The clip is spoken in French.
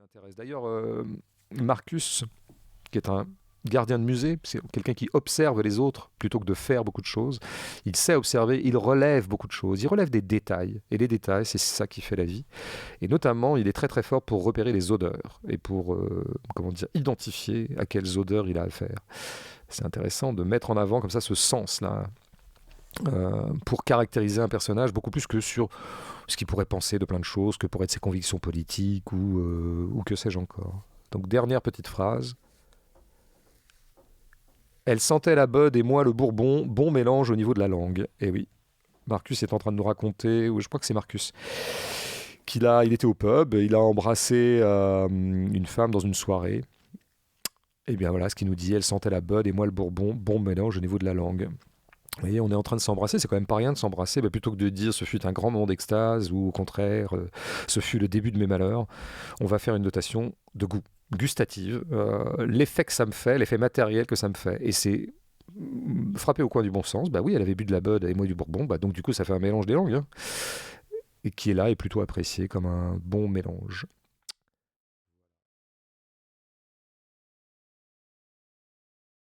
m'intéresse. D'ailleurs, Marcus, qui est un gardien de musée, c'est quelqu'un qui observe les autres plutôt que de faire beaucoup de choses. Il sait observer, il relève beaucoup de choses, il relève des détails. Et les détails, c'est ça qui fait la vie. Et notamment, il est très très fort pour repérer les odeurs et pour comment dire, identifier à quelles odeurs il a affaire. C'est intéressant de mettre en avant comme ça ce sens-là. Pour caractériser un personnage beaucoup plus que sur ce qu'il pourrait penser de plein de choses, que pourraient être ses convictions politiques ou que sais-je encore. Donc dernière petite phrase. Elle sentait la bud et moi le bourbon, bon mélange au niveau de la langue. Et oui, Marcus est en train de nous raconter, ou je crois que c'est Marcus, il était au pub, il a embrassé une femme dans une soirée. Et bien voilà ce qu'il nous dit, elle sentait la bud et moi le bourbon, bon mélange au niveau de la langue. Vous voyez, on est en train de s'embrasser, c'est quand même pas rien de s'embrasser, bah, plutôt que de dire ce fut un grand moment d'extase ou au contraire ce fut le début de mes malheurs, on va faire une notation de goût, gustative, l'effet que ça me fait, l'effet matériel que ça me fait. Et c'est frappé au coin du bon sens, bah oui, elle avait bu de la bud et moi du bourbon, bah donc du coup ça fait un mélange des langues, hein, et qui est là est plutôt apprécié comme un bon mélange.